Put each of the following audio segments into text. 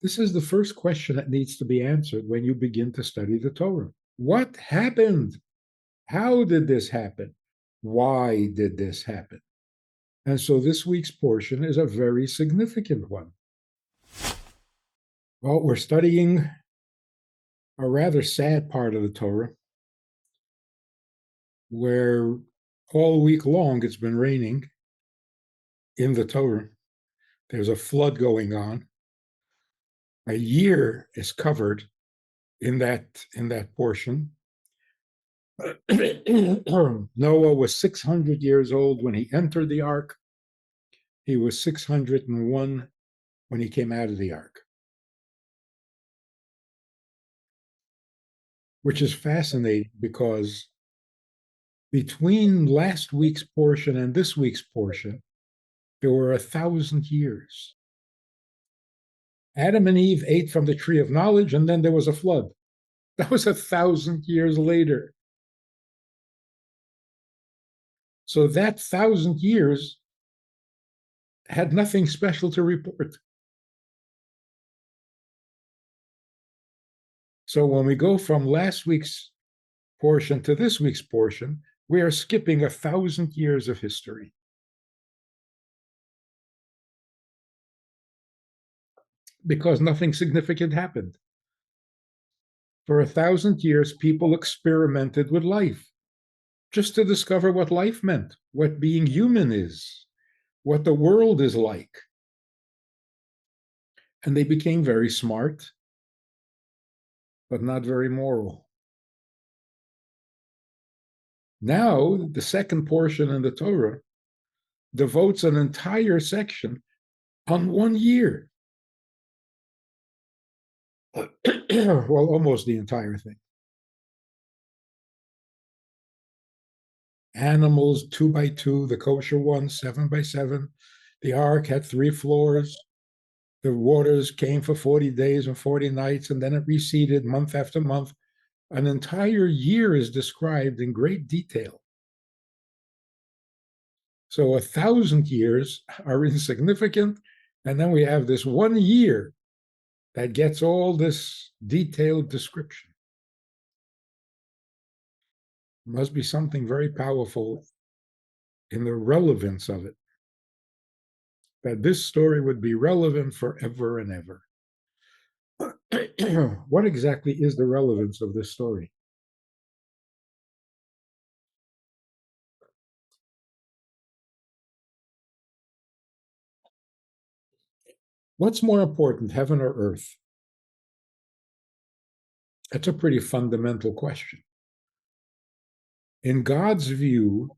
This is the first question that needs to be answered when you begin to study the Torah. What happened? How did this happen? Why did this happen? And so this week's portion is a very significant one. Well, we're studying a rather sad part of the Torah where all week long it's been raining in the Torah. There's a flood going on. A year is covered in that portion. Noah was 600 years old when he entered the ark. He was 601 when he came out of the ark, which is fascinating because between last week's portion and this week's portion, there were 1,000 years. Adam and Eve ate from the tree of knowledge, and then there was a flood. That was 1,000 years later. So that 1,000 years had nothing special to report. So when we go from last week's portion to this week's portion, we are skipping 1,000 years of history. Because nothing significant happened. For 1,000 years, people experimented with life just to discover what life meant, what being human is, what the world is like. And they became very smart, but not very moral. Now, the second portion in the Torah devotes an entire section on 1 year. Well, almost the entire thing. Animals 2 by 2, the kosher ones 7 by 7. The ark had 3 floors. The waters came for 40 days and 40 nights, and then it receded month after month. An entire year is described in great detail. So 1,000 years are insignificant, and then we have this 1 year that gets all this detailed description. Must be something very powerful in the relevance of it, that this story would be relevant forever and ever. What exactly is the relevance of this story? What's more important, heaven or earth? That's a pretty fundamental question. In God's view,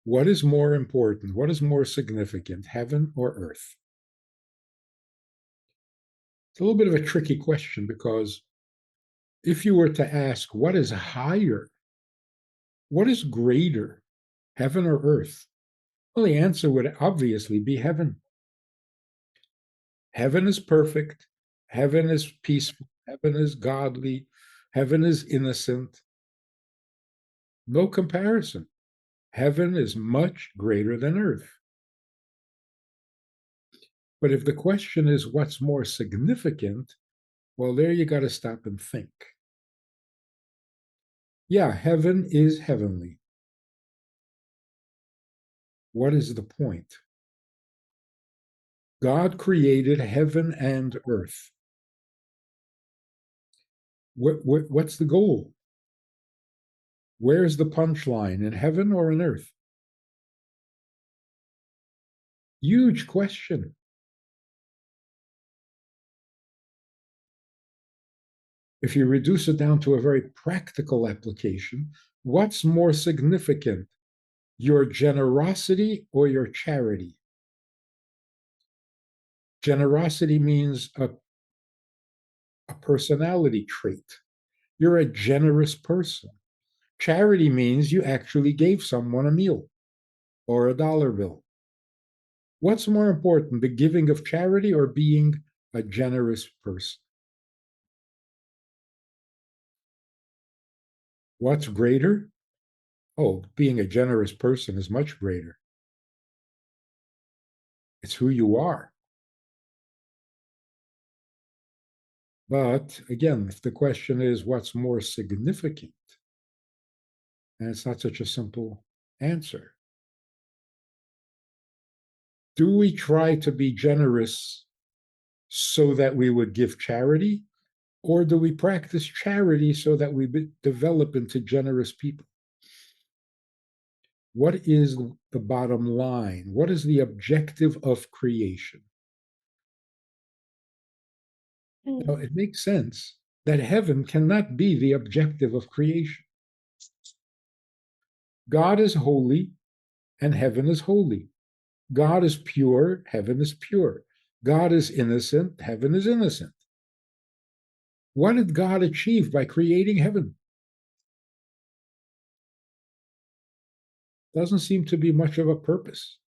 what is more important? What is more significant, heaven or earth? It's a little bit of a tricky question because if you were to ask what is higher, what is greater, heaven or earth? Well, the answer would obviously be heaven. Heaven is perfect. Heaven is peaceful. Heaven is godly. Heaven is innocent. No comparison. Heaven is much greater than earth. But if the question is what's more significant, well, there you got to stop and think. Yeah, heaven is heavenly. What is the point? God created heaven and earth. What's the goal? Where's the punchline, in heaven or in earth? Huge question. If you reduce it down to a very practical application, what's more significant, your generosity or your charity? Generosity means a personality trait. You're a generous person. Charity means you actually gave someone a meal or a dollar bill. What's more important, the giving of charity or being a generous person? What's greater? Oh, being a generous person is much greater. It's who you are. But again, if the question is what's more significant, and it's not such a simple answer. Do we try to be generous so that we would give charity? Or do we practice charity so that we develop into generous people? What is the bottom line? What is the objective of creation? Now, it makes sense that heaven cannot be the objective of creation. God is holy and heaven is holy. God is pure, heaven is pure. God is innocent, heaven is innocent. What did God achieve by creating heaven? Doesn't seem to be much of a purpose.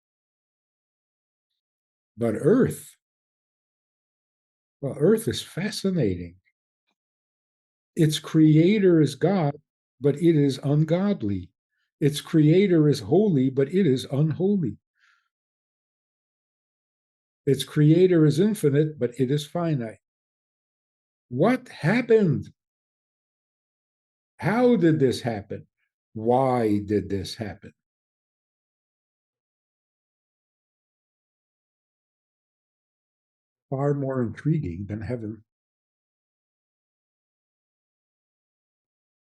But earth, well, earth is fascinating. Its creator is God, but it is ungodly. Its creator is holy, but it is unholy. Its creator is infinite, but it is finite. What happened? How did this happen? Why did this happen? Far more intriguing than heaven.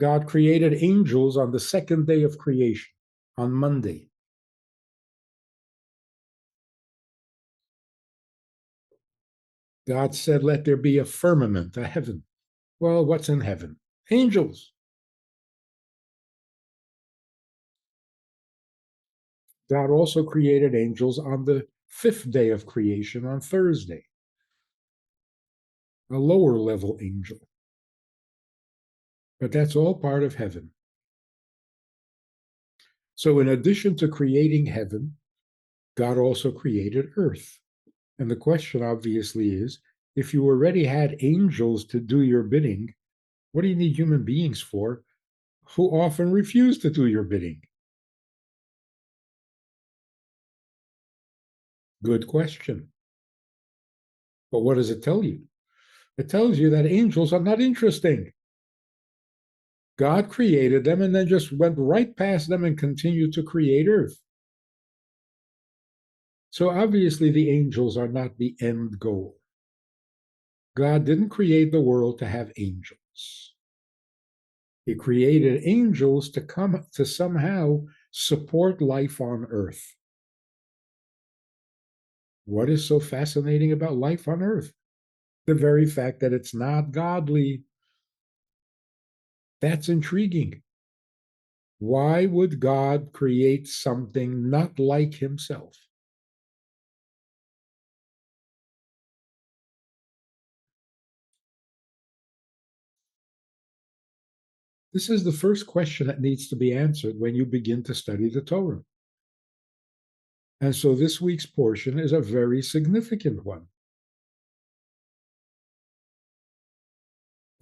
God created angels on the second day of creation, on Monday. God said, let there be a firmament, a heaven. Well, what's in heaven? Angels. God also created angels on the fifth day of creation, on Thursday, a lower level angel. But that's all part of heaven. So, in addition to creating heaven, God also created earth. And the question obviously is, if you already had angels to do your bidding, what do you need human beings for who often refuse to do your bidding? Good question. But what does it tell you? It tells you that angels are not interesting. God created them and then just went right past them and continued to create earth. So obviously, the angels are not the end goal. God didn't create the world to have angels. He created angels to come to somehow support life on earth. What is so fascinating about life on earth? The very fact that it's not godly. That's intriguing. Why would God create something not like himself? This is the first question that needs to be answered when you begin to study the Torah. And so this week's portion is a very significant one.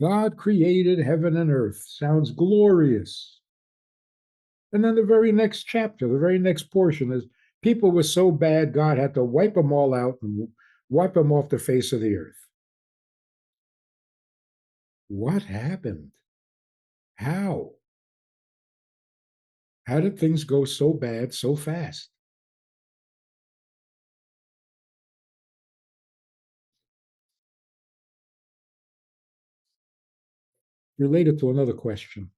God created heaven and earth. Sounds glorious. And then the very next chapter, the very next portion is people were so bad, God had to wipe them all out and wipe them off the face of the earth. What happened? How? How did things go so bad so fast? Related to another question.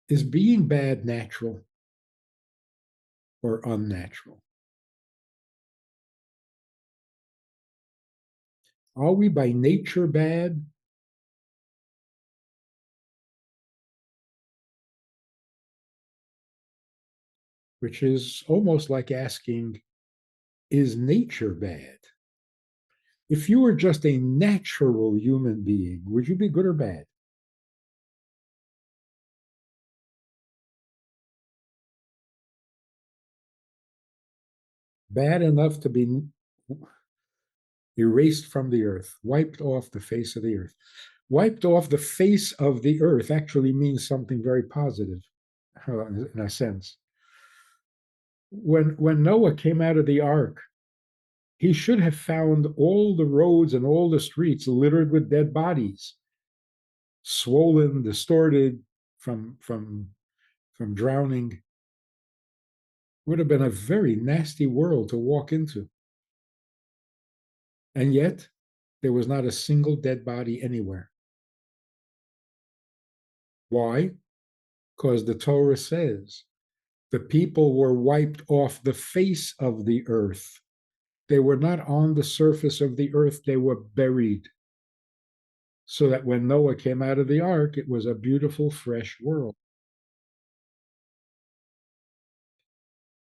Is being bad natural or unnatural? Are we by nature bad? Which is almost like asking, is nature bad? If you were just a natural human being, would you be good or bad? Bad enough to be erased from the earth, wiped off the face of the earth. Wiped off the face of the earth actually means something very positive, in a sense. When Noah came out of the ark, He should have found all the roads and all the streets littered with dead bodies, swollen, distorted from drowning. Would have been a very nasty world to walk into. And yet, there was not a single dead body anywhere. Why? Because the Torah says the people were wiped off the face of the earth. They were not on the surface of the earth, they were buried. So that when Noah came out of the ark, it was a beautiful, fresh world.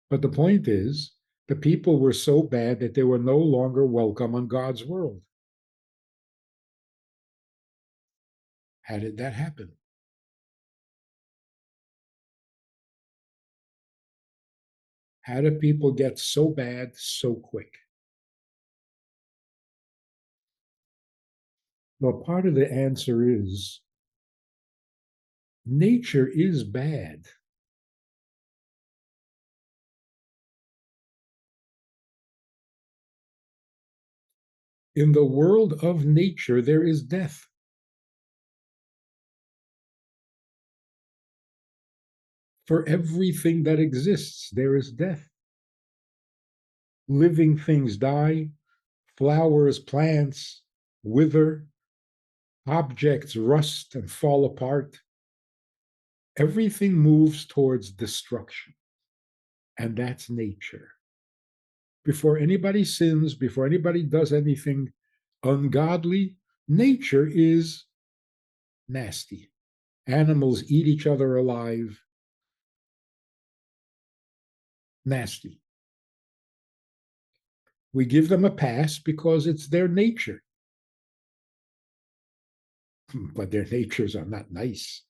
But the point is, the people were so bad that they were no longer welcome on God's world. How did that happen? How do people get so bad so quick? Well, part of the answer is nature is bad. In the world of nature, there is death. For everything that exists, there is death. Living things die, flowers, plants wither, objects rust and fall apart. Everything moves towards destruction, and that's nature. Before anybody sins, before anybody does anything ungodly, nature is nasty. Animals eat each other alive. Nasty. We give them a pass because it's their nature. But their natures are not nice.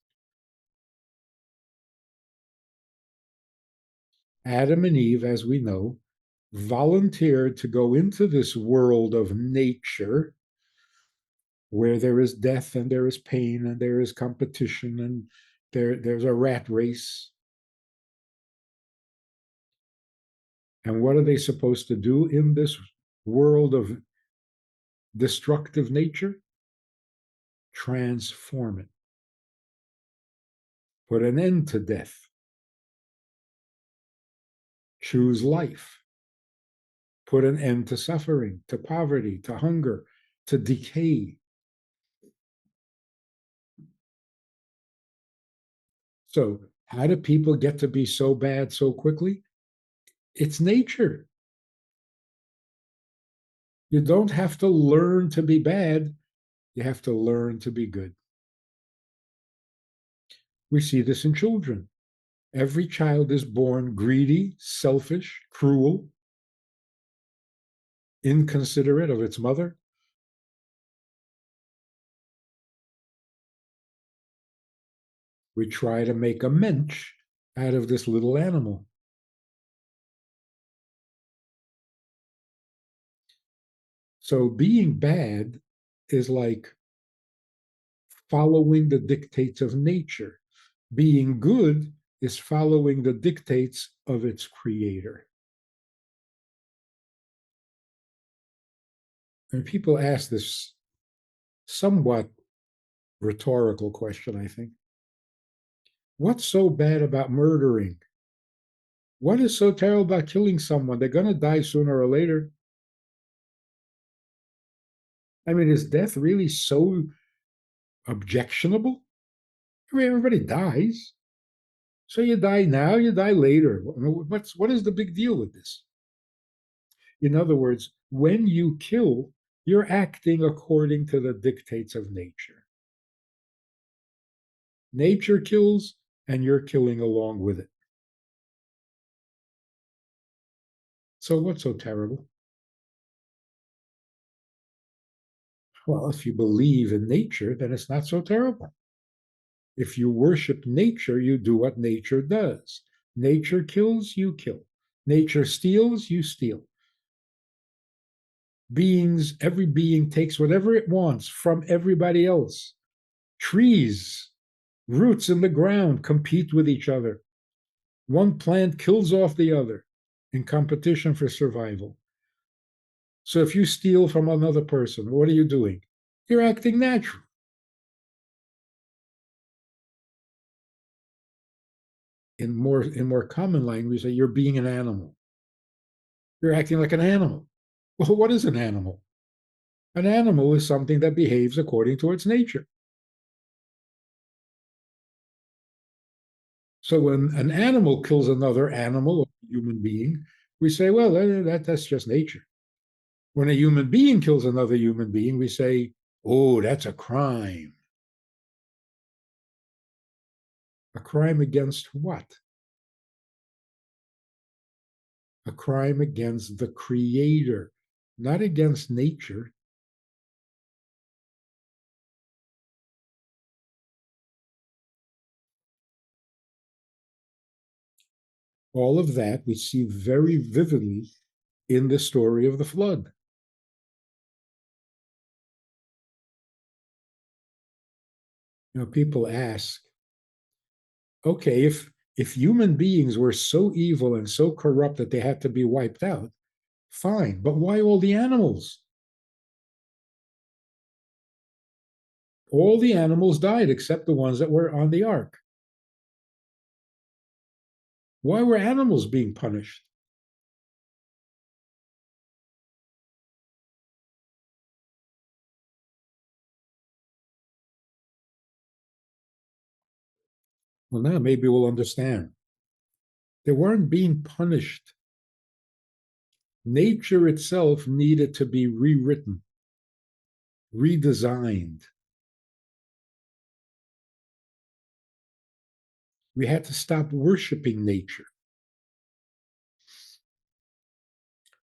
Adam and Eve, as we know, volunteered to go into this world of nature where there is death and there is pain and there is competition and there's a rat race. And what are they supposed to do in this world of destructive nature? Transform it. Put an end to death. Choose life. Put an end to suffering, to poverty, to hunger, to decay. So, how do people get to be so bad so quickly? It's nature. You don't have to learn to be bad, you have to learn to be good. We see this in children. Every child is born greedy, selfish, cruel, inconsiderate of its mother. We try to make a mensch out of this little animal. So being bad is like following the dictates of nature. Being good is following the dictates of its creator. And people ask this somewhat rhetorical question, I think. What's so bad about murdering? What is so terrible about killing someone? They're going to die sooner or later. I mean, is death really so objectionable? I mean, everybody dies. So you die now, you die later. What is the big deal with this? In other words, when you kill, you're acting according to the dictates of nature. Nature kills, and you're killing along with it. So what's so terrible? Well, if you believe in nature, then it's not so terrible. If you worship nature, you do what nature does. Nature kills, you kill. Nature steals, you steal. Every being takes whatever it wants from everybody else. Trees, roots in the ground compete with each other. One plant kills off the other in competition for survival. So if you steal from another person, what are you doing? You're acting natural. In more common language, that you're being an animal. You're acting like an animal. Well, what is an animal? An animal is something that behaves according to its nature. So when an animal kills another animal or human being, we say, well, that's just nature. When a human being kills another human being, we say, oh, that's a crime. A crime against what? A crime against the creator, not against nature. All of that we see very vividly in the story of the flood. People ask, okay, if human beings were so evil and so corrupt that they had to be wiped out, fine, but why all the animals? All the animals died except the ones that were on the ark. Why were animals being punished? Well, now maybe we'll understand. They weren't being punished. Nature itself needed to be rewritten, redesigned. We had to stop worshiping nature.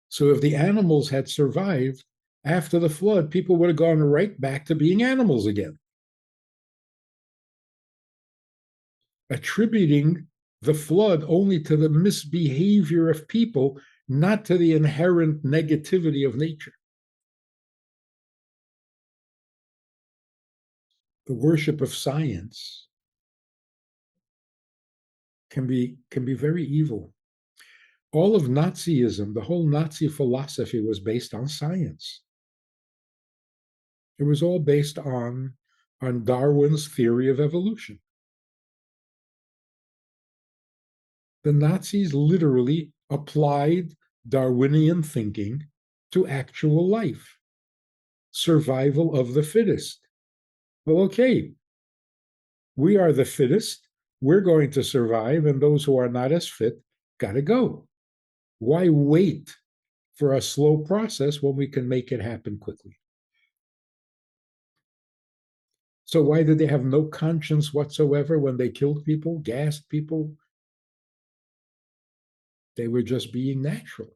So if the animals had survived after the flood, people would have gone right back to being animals again, attributing the flood only to the misbehavior of people, not to the inherent negativity of nature. The worship of science can be very evil. All of Nazism, the whole Nazi philosophy was based on science. It was all based on Darwin's theory of evolution. The Nazis literally applied Darwinian thinking to actual life, survival of the fittest. Well, okay, we are the fittest. We're going to survive, and those who are not as fit got to go. Why wait for a slow process when we can make it happen quickly? So, why did they have no conscience whatsoever when they killed people, gassed people? They were just being natural.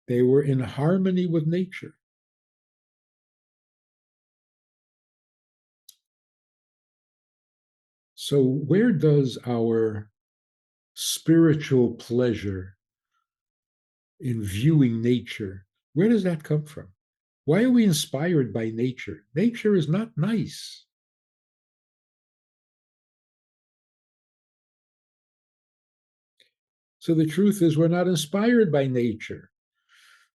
They were in harmony with nature. So, where does our spiritual pleasure in viewing nature, where does that come from? Why are we inspired by nature? Nature is not nice. So the truth is, we're not inspired by nature.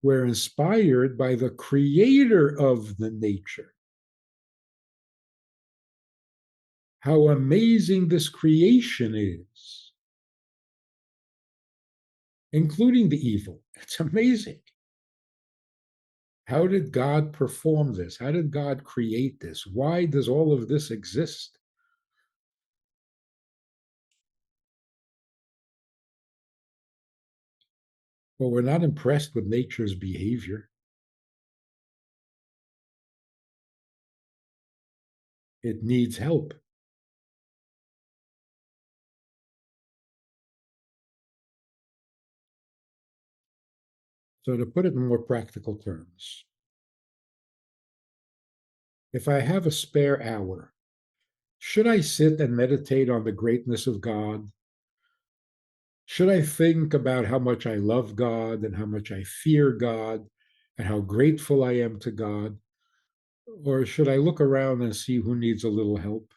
We're inspired by the creator of the nature. How amazing this creation is, including the evil. It's amazing. How did God perform this? How did God create this? Why does all of this exist? Well, we're not impressed with nature's behavior. It needs help. So, to put it in more practical terms, if I have a spare hour, should I sit and meditate on the greatness of God? Should I think about how much I love God and how much I fear God and how grateful I am to God? Or should I look around and see who needs a little help?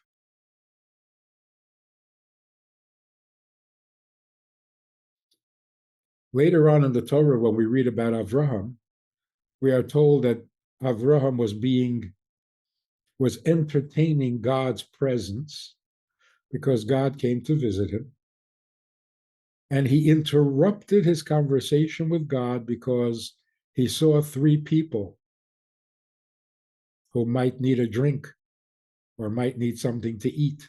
Later on in the Torah, when we read about Avraham, we are told that Avraham was entertaining God's presence because God came to visit him. And he interrupted his conversation with God because he saw three people who might need a drink or might need something to eat.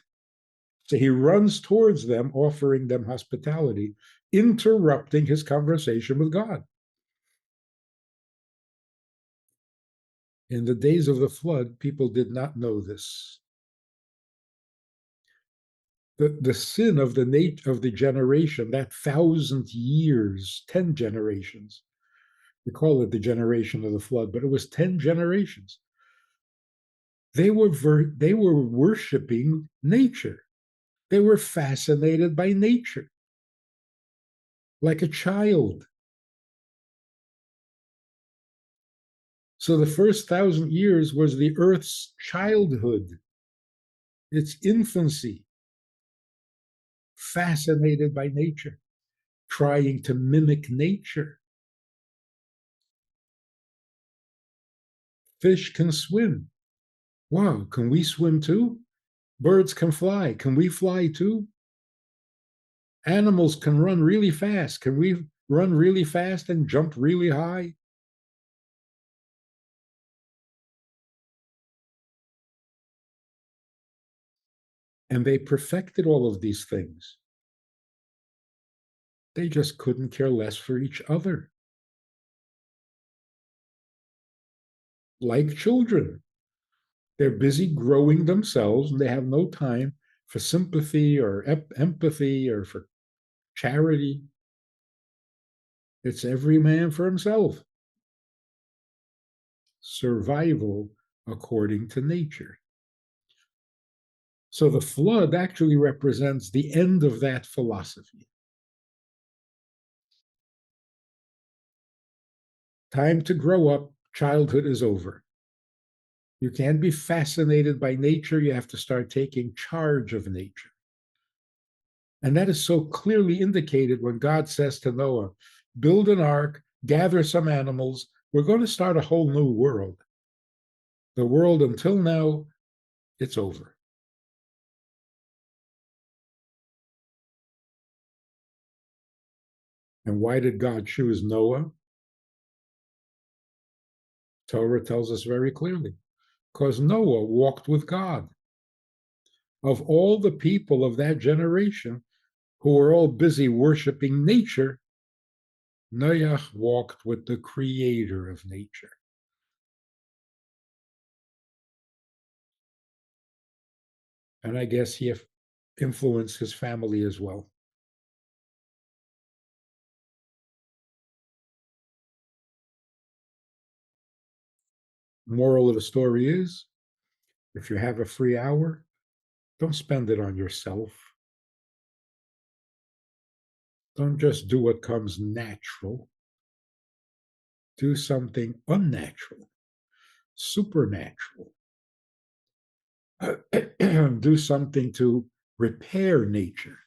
So he runs towards them, offering them hospitality, interrupting his conversation with God. In the days of the flood, people did not know this. The sin of the generation, that 1,000 years, 10 generations, we call it the generation of the flood, but it was 10 generations. They were worshiping nature. They were fascinated by nature, like a child. So the first 1,000 years was the earth's childhood, its infancy, fascinated by nature, trying to mimic nature. Fish can swim. Wow, can we swim too? Birds can fly. Can we fly too? Animals can run really fast. Can we run really fast and jump really high? And they perfected all of these things. They just couldn't care less for each other. Like children, they're busy growing themselves and they have no time for sympathy or empathy or for charity. It's every man for himself. Survival according to nature. So the flood actually represents the end of that philosophy. Time to grow up, childhood is over. You can't be fascinated by nature, you have to start taking charge of nature. And that is so clearly indicated when God says to Noah, build an ark, gather some animals, we're going to start a whole new world. The world until now, it's over. And why did God choose Noah? Torah tells us very clearly, because Noah walked with God. Of all the people of that generation who were all busy worshiping nature, Noah walked with the creator of nature. And I guess he influenced his family as well. Moral of the story is, if you have a free hour, don't spend it on yourself. Don't just do what comes natural. Do something unnatural, supernatural. Do something to repair nature.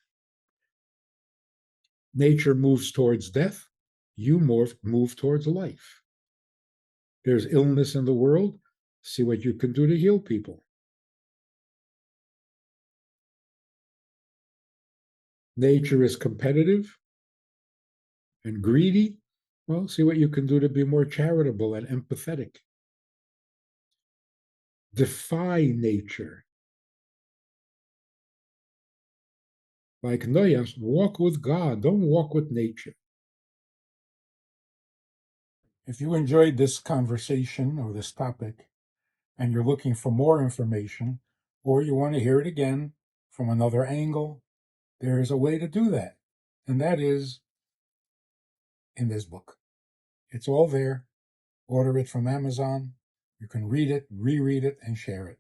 Nature moves towards death, you move towards life. There's illness in the world, see what you can do to heal people. Nature is competitive and greedy, well, see what you can do to be more charitable and empathetic. Defy nature. Like Noah, walk with God, don't walk with nature. If you enjoyed this conversation or this topic and you're looking for more information, or you want to hear it again from another angle, there is a way to do that. And that is in this book. It's all there. Order it from Amazon. You can read it, reread it, and share it.